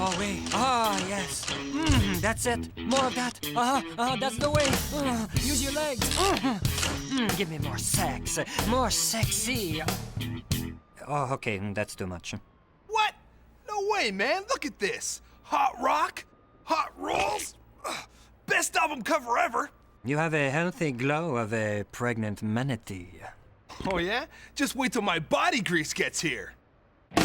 Oh, wait. Ah, yes. That's it. More of that. That's the way. Use your legs. Give me more sex. More sexy. Oh, okay, that's too much. What? No way, man. Look at this. Hot rock, hot rolls. Best album cover ever. You have a healthy glow of a pregnant manatee. Oh, yeah? Just wait till my body grease gets here. You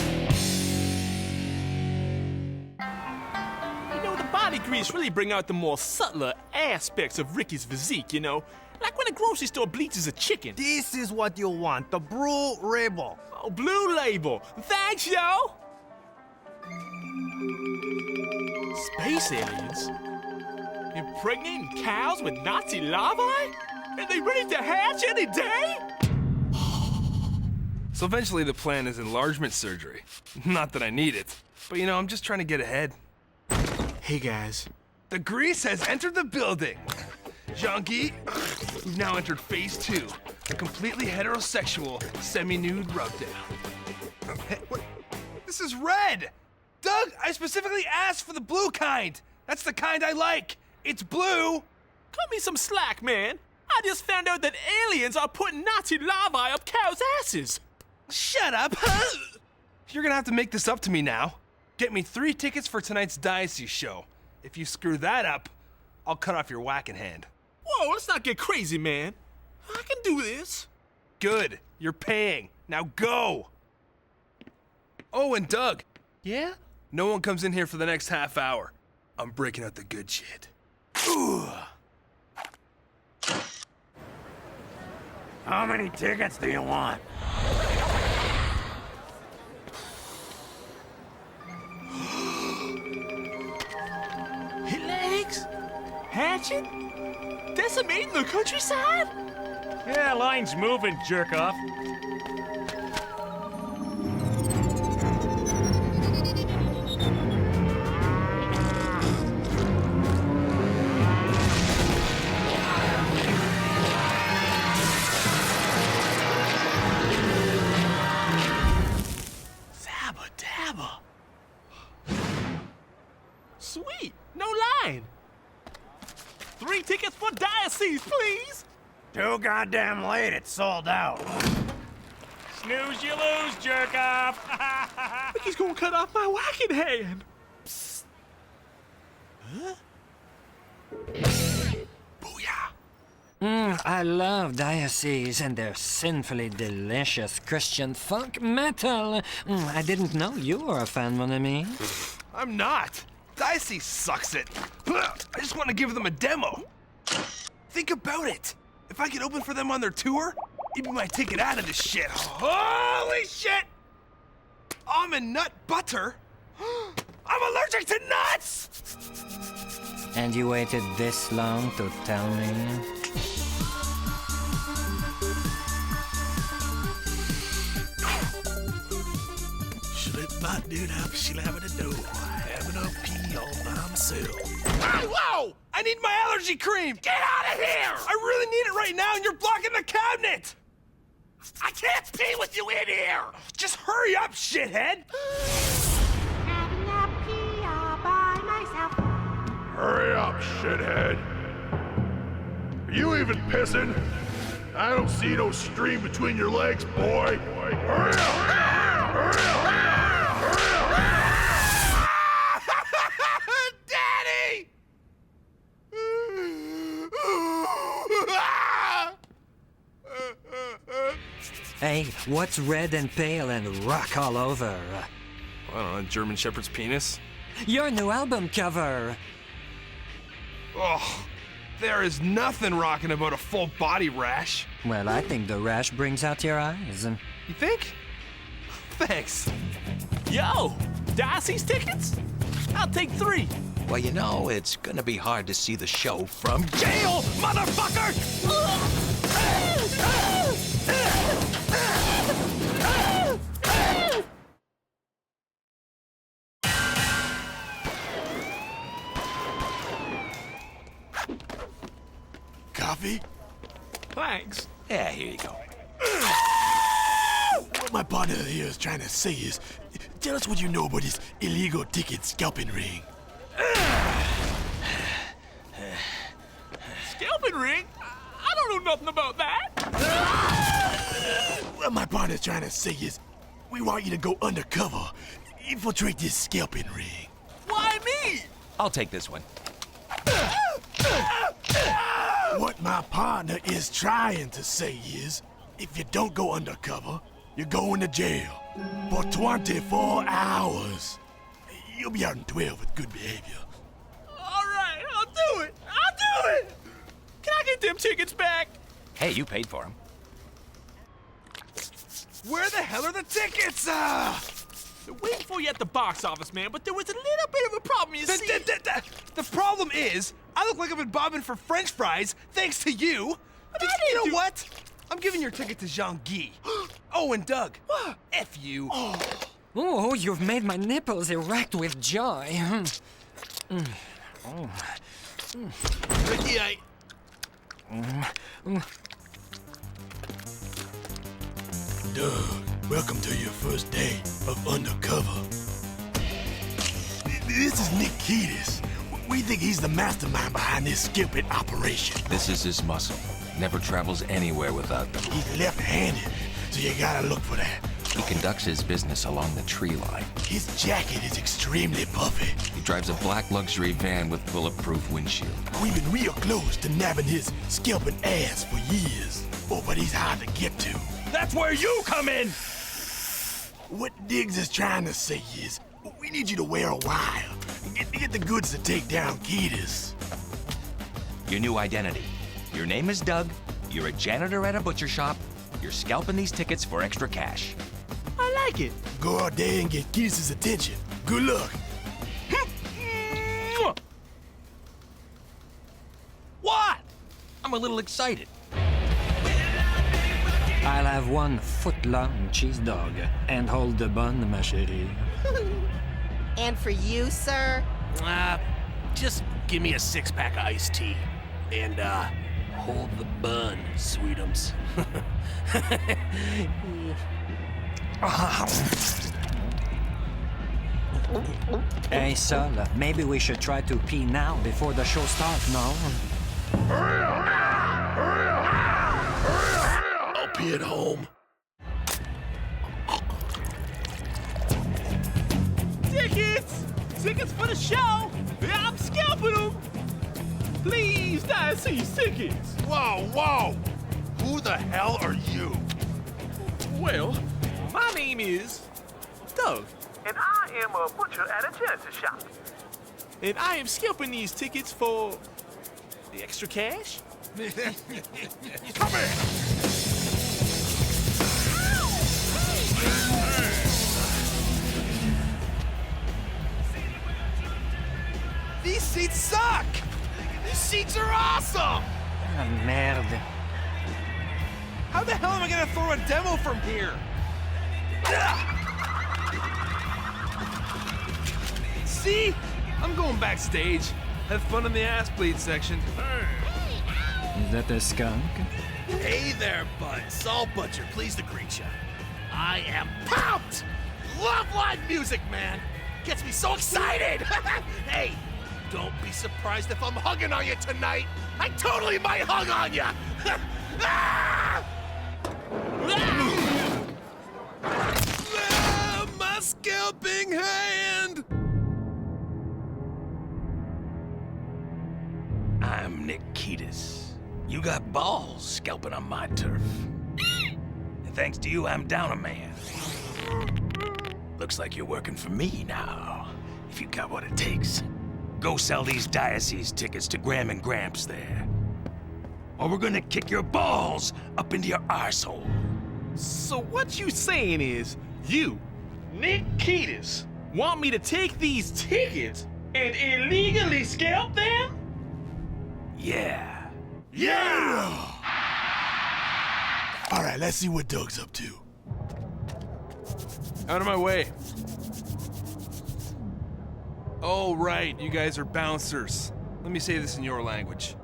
know, the body grease really bring out the more subtler aspects of Ricky's physique, you know? Like when a grocery store bleaches a chicken. This is what you want, the Blue Label. Oh, Blue Label. Thanks, yo! Space aliens? Impregnating cows with Nazi larvae? Are they ready to hatch any day? So eventually the plan is enlargement surgery. Not that I need it, but you know, I'm just trying to get ahead. Hey, guys. The grease has entered the building. Jean-Guy, we've now entered phase 2, a completely heterosexual, semi-nude rubdown. Hey, what? This is red! Doug, I specifically asked for the blue kind. That's the kind I like. It's blue. Cut me some slack, man. I just found out that aliens are putting Nazi larvae up cows' asses. Shut up. You're gonna have to make this up to me now. Get me 3 tickets for tonight's Diocese show. If you screw that up, I'll cut off your whacking hand. Whoa, let's not get crazy, man. I can do this. Good. You're paying. Now go. Oh, and Doug. Yeah? No one comes in here for the next half hour. I'm breaking out the good shit. Ooh. How many tickets do you want? Hit legs? Hatching? Decimating the countryside? Yeah, line's moving, jerk off. Sweet, no line. 3 tickets for Diocese, please. Too goddamn late, it's sold out. Snooze, you lose, jerk off. Ricky's gonna cut off my whacking hand. Psst. Huh? Booyah. I love Diocese and their sinfully delicious Christian funk metal. I didn't know you were a fan, mon ami. I'm not. Diocese sucks it. I just want to give them a demo. Think about it. If I could open for them on their tour, it'd be my ticket out of this shit. Holy shit! Almond nut butter? I'm allergic to nuts! And you waited this long to tell me? Slip my dude up, slamming the door. Having a pee all by myself. Hey, whoa! I need my allergy cream! Get out of here! I really need it right now and you're blocking the cabinet! I can't pee with you in here! Just hurry up, shithead! Having a pee all by myself. Hurry up, shithead. Are you even pissing? I don't see no stream between your legs, boy. Hurry up! Hurry up! Daddy! Hey, what's red and pale and rock all over? I don't know, German Shepherd's penis? Your new album cover! Oh, there is nothing rocking about a full body rash. Well, I think the rash brings out your eyes. You think? Thanks. Yo, Diocese tickets? I'll take 3. Well, you know, it's gonna be hard to see the show from jail, motherfucker! Coffee? Thanks. Yeah, here you go. What my partner here is trying to say is, tell us what you know about this illegal ticket scalping ring. Scalping ring? I don't know nothing about that. What my partner's trying to say is, we want you to go undercover, infiltrate this scalping ring. Why me? I'll take this one. What my partner is trying to say is, if you don't go undercover, you're going to jail for 24 hours. You'll be out in 12 with good behavior. All right, I'll do it. I'll do it. Can I get them tickets back? Hey, you paid for them. Where the hell are the tickets? They're waiting for you at the box office, man, but there was a little bit of a problem, you see. The problem is, I look like I've been bobbing for French fries thanks to you. You know what? I'm giving your ticket to Jean-Guy. Oh, and Doug. F you. Oh, you've made my nipples erect with joy. Ricky, Doug, welcome to your first day of Undercover. This is Nick Kiedis. We think he's the mastermind behind this Scalpin operation. This is his muscle. Never travels anywhere without them. He's left-handed, so you gotta look for that. He conducts his business along the tree line. His jacket is extremely puffy. He drives a black luxury van with bulletproof windshield. We've been real close to nabbing his Scalpin ass for years. Oh, but he's hard to get to. That's where you come in. What Diggs is trying to say is, we need you to wear a wire and get the goods to take down Kiedis. Your new identity. Your name is Doug. You're a janitor at a butcher shop. You're scalping these tickets for extra cash. I like it. Go out there and get Kiedis' attention. Good luck. What? I'm a little excited. I'll have one foot-long cheese dog and hold the bun, ma chérie. And for you, sir? Just give me a 6-pack of iced tea. And, hold the bun, sweetums. Hey, Sol, maybe we should try to pee now before the show starts, no? Hurry up! Hurry up! Hurry up! I'll pee at home. Tickets! Tickets for the show! I'm scalping them! Please, diocese tickets! Whoa, whoa! Who the hell are you? Well, my name is Doug. And I am a butcher at a janitor shop. And I am scalping these tickets for the extra cash. Come here! These seats suck. These seats are awesome. Ah, merde. How the hell am I gonna throw a demo from here? See? I'm going backstage. Have fun in the ass bleed section. Is that a skunk? Hey there, bud. Saul Butcher, pleased to greet you. I am pumped! Love live music, man! Gets me so excited! Hey, don't be surprised if I'm hugging on you tonight. I totally might hug on you! My scalping hand! I'm Nick Kiedis. You got balls scalping on my turf. And thanks to you, I'm down a man. Looks like you're working for me now, if you got what it takes. Go sell these diocese tickets to Graham and Gramps there. Or we're gonna kick your balls up into your arsehole. So what you saying is, you, Nick Kiedis, want me to take these tickets and illegally scalp them? Yeah. Yeah! All right, let's see what Doug's up to. Out of my way. Oh, right, you guys are bouncers. Let me say this in your language.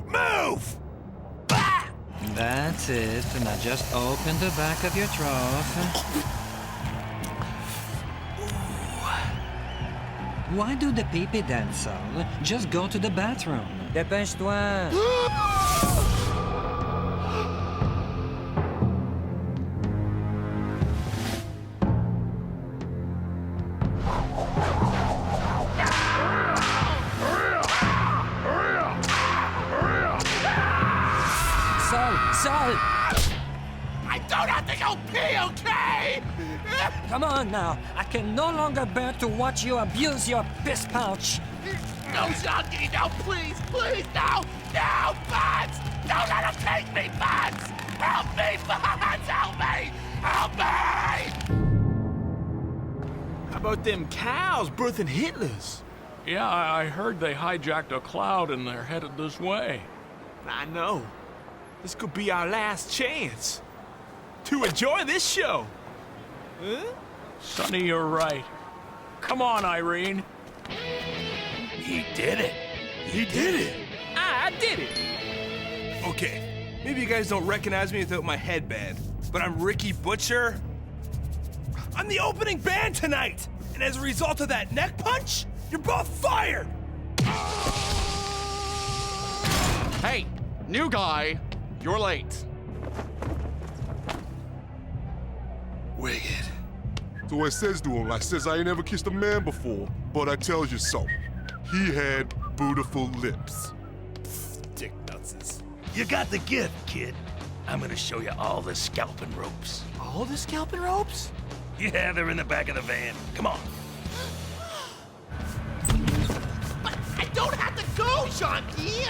Move! That's it. Now just open the back of your throat. Why do the pee-pee dance, Saul? Just go to the bathroom. Dépêche-toi. Saul! I don't have to go pee, okay? Come on now. I can no longer bear to watch you abuse your piss pouch. No, Shanky, no, please, please, no! No, Buds! Don't let him take me, Buds! Help me, Buds! Help me! Help me! How about them cows birthing Hitlers? Yeah, I heard they hijacked a cloud and they're headed this way. I know. This could be our last chance to enjoy this show. Huh? Sonny, you're right. Come on, Irene. He did it. He did it! I did it. Okay, maybe you guys don't recognize me without my headband, but I'm Ricky Butcher. I'm the opening band tonight! And as a result of that neck punch, you're both fired! Hey, new guy, you're late. Wicked. So I says to him, I says I ain't never kissed a man before, but I tells you so. He had beautiful lips. Dick nutses. You got the gift, kid. I'm gonna show you all the scalping ropes. All the scalping ropes? Yeah, they're in the back of the van. Come on. But I don't have to go, Shanky!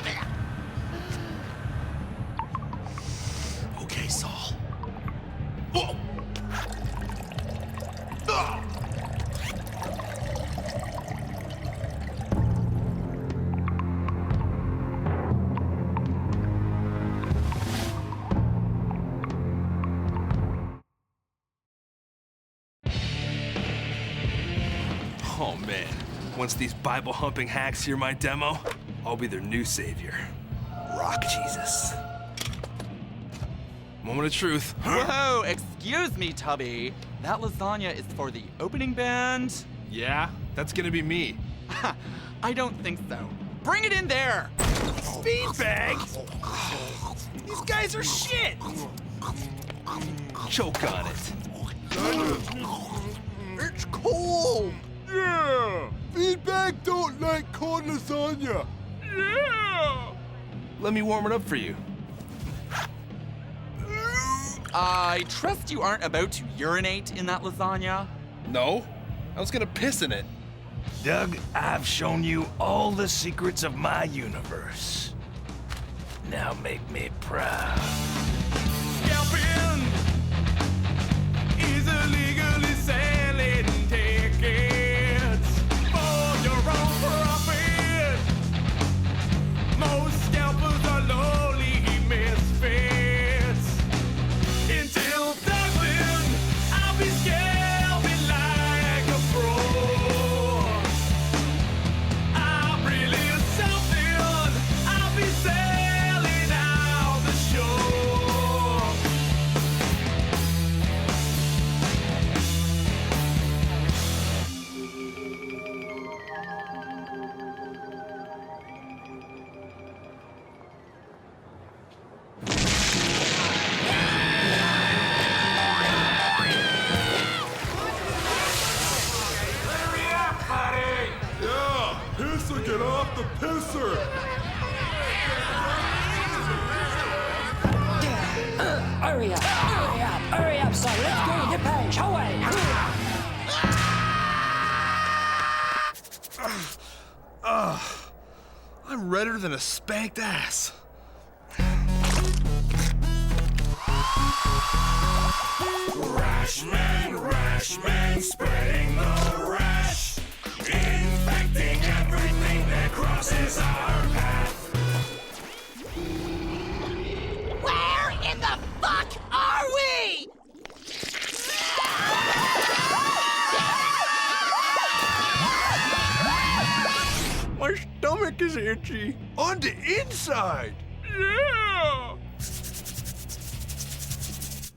Okay, Saul. Oh. Ah. Oh man, once these Bible-humping hacks hear my demo, I'll be their new savior. Rock Jesus. Moment of truth. Whoa, excuse me, Tubby. That lasagna is for the opening band? Yeah, that's gonna be me. I don't think so. Bring it in there! Beanbag? These guys are shit! Choke on it. It's cold! Yeah! Feedback don't like cold lasagna! Yeah! Let me warm it up for you. I trust you aren't about to urinate in that lasagna? No, I was gonna piss in it. Doug, I've shown you all the secrets of my universe. Now make me proud. Scalping is illegally selling tickets for your own profit. Most scalpers are lowly misfits. Until then, I'll be scalping like a pro. I'm really something. I'll be selling out the show. Yeah! Pisser, get off the pisser! Hurry up, son. Let's go, dépêche, away. I'm redder than a spanked ass. Rash man, spreading the rash. Infecting everything that crosses our path. Where in the fuck are we? My stomach is itchy. On the inside! Yeah!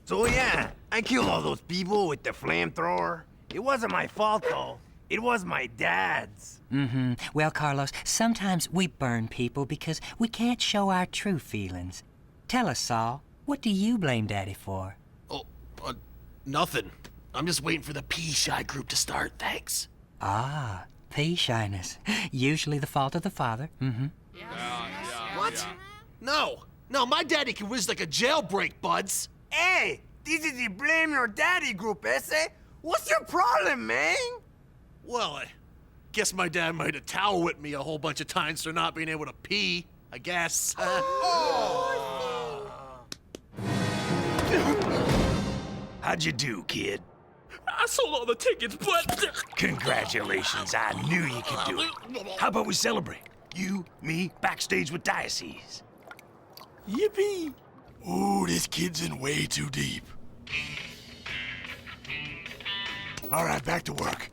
So yeah, I killed all those people with the flamethrower. It wasn't my fault, though. It was my dad's. Mm-hmm. Well, Carlos, sometimes we burn people because we can't show our true feelings. Tell us, Saul, what do you blame Daddy for? Oh, nothing. I'm just waiting for the P-Shy group to start, thanks. Ah, shyness. Usually the fault of the father. Mm-hmm. What? No, my daddy can whiz like a jailbreak, buds. Hey, this is the blame your daddy group, ese? What's your problem, man? Well, I guess my dad might have towel whipped me a whole bunch of times for not being able to pee, I guess. How'd you do, kid? I sold all the tickets, but... Congratulations, I knew you could do it. How about we celebrate? You, me, backstage with Diocese. Yippee! Ooh, this kid's in way too deep. All right, back to work.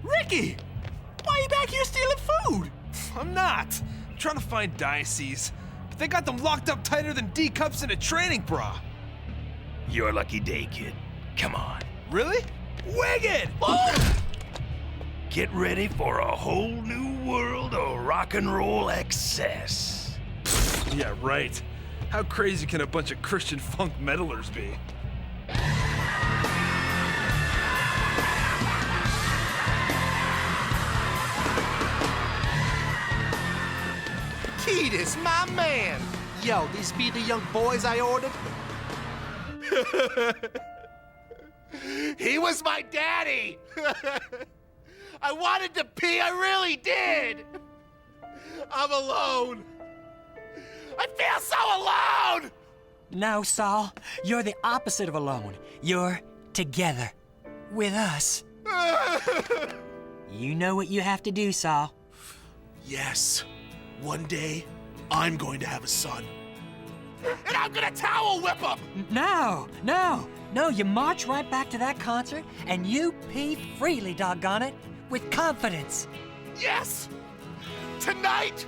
Ricky! Why are you back here stealing food? I'm not. I'm trying to find Diocese, but they got them locked up tighter than D-cups in a training bra. Your lucky day, kid. Come on. Really? Wicked! Get ready for a whole new world of rock and roll excess. Yeah, right. How crazy can a bunch of Christian funk meddlers be? Kiedis, my man! Yo, these be the young boys I ordered? He was my daddy! I wanted to pee, I really did! I'm alone! I feel so alone! No, Saul, you're the opposite of alone. You're together. With us. You know what you have to do, Saul. Yes. One day, I'm going to have a son. And I'm gonna towel whip him! No, you march right back to that concert and you pee freely, doggone it, with confidence. Yes! Tonight,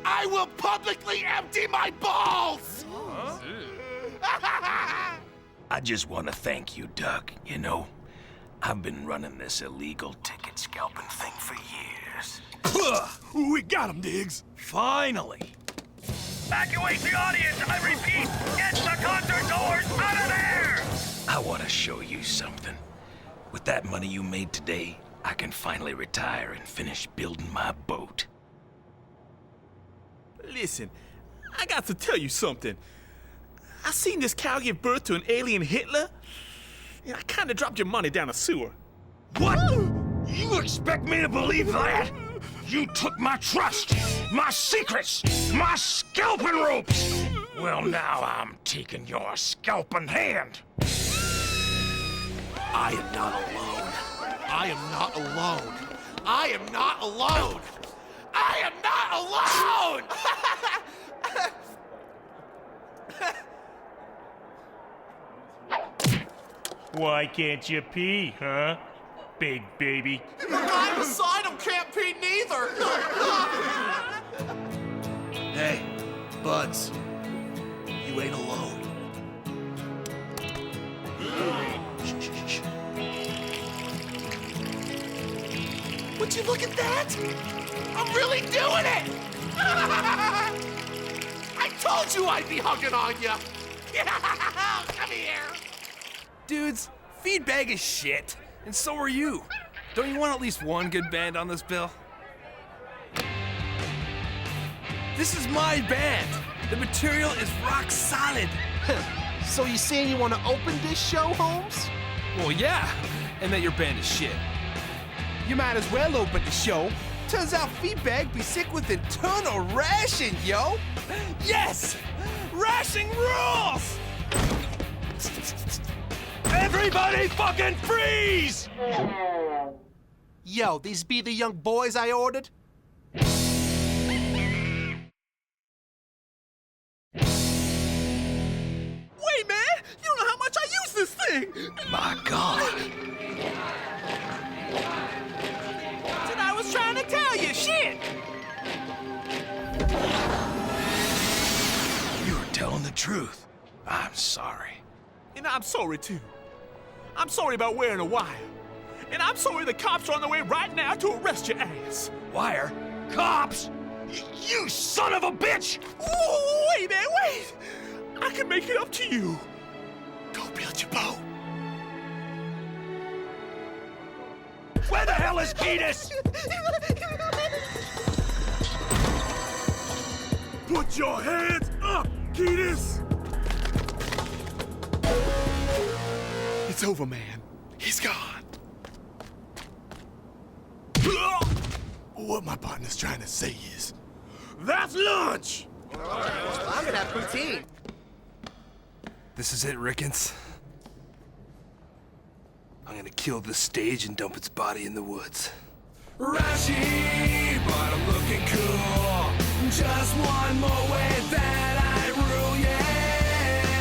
I will publicly empty my balls! I just want to thank you, Doug. You know, I've been running this illegal ticket scalping thing for years. We got him, Diggs. Finally! Evacuate the audience, I repeat! Get the concert doors out of there! I want to show you something. With that money you made today, I can finally retire and finish building my boat. Listen, I got to tell you something. I seen this cow give birth to an alien Hitler, and I kinda dropped your money down a sewer. What? You expect me to believe that? You took my trust, my secrets, my scalping ropes! Well, now I'm taking your scalping hand. I am not alone. I am not alone. I am not alone. I am not alone! Why can't you pee, huh? Big baby. The guy beside him can't pee neither! Hey, Buds. You ain't alone. Shh. Would you look at that? I'm really doing it! I told you I'd be hugging on you! Come here! Dudes, Feedbag is shit, and so are you. Don't you want at least one good band on this bill? This is my band. The material is rock solid. So you saying you want to open this show, Holmes? Well, yeah, and that your band is shit. You might as well open the show. Turns out Feedbag be sick with internal ration, yo. Yes! Rashing rules! Everybody fucking freeze! Yo, these be the young boys I ordered? Wait, man! You don't know how much I use this thing! My God. That's what I was trying to tell you, shit! You were telling the truth. I'm sorry. And I'm sorry, too. I'm sorry about wearing a wire. And I'm sorry the cops are on their way right now to arrest your ass. Wire? Cops? You son of a bitch! Ooh, wait, man, wait! I can make it up to you. Go build your boat. Where the hell is Kiedis? Put your hands up, Kiedis! It's over, man. He's gone. What my partner's trying to say is, that's lunch! I'm gonna have poutine. This is it, Rickens. I'm gonna kill this stage and dump its body in the woods. Rashy, but I'm looking cool. Just one more way that I rule, yeah.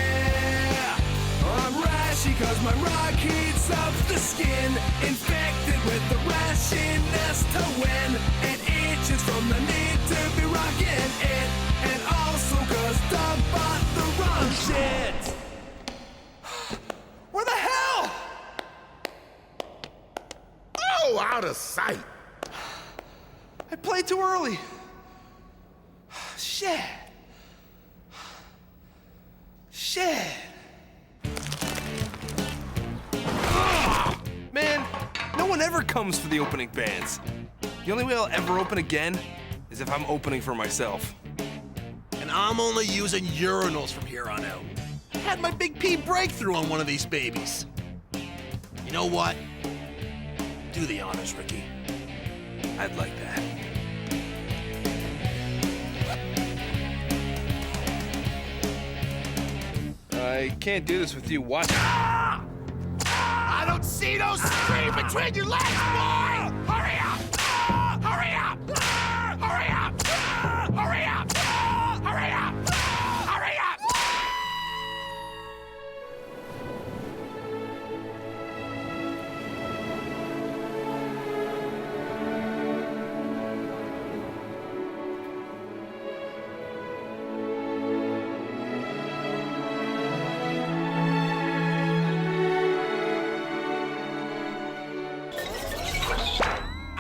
I'm rashy cause my rock heats up the skin. Infected with the rashiness to win. It itches from the need to be rocking it. And also cause Doug bought the wrong shit. Where the hell? Oh, out of sight. I played too early. Shit. Shit. Man, no one ever comes for the opening bands. The only way I'll ever open again is if I'm opening for myself. And I'm only using urinals from here on out. I had my big P breakthrough on one of these babies. You know what? Do the honors, Ricky. I'd like that. I can't do this with you watching. I don't see no screen between your legs, boy! Hurry up! Hurry up! Hurry up! Hurry up! Hurry up! Hurry up!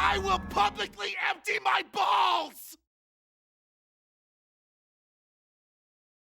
I will publicly empty my balls!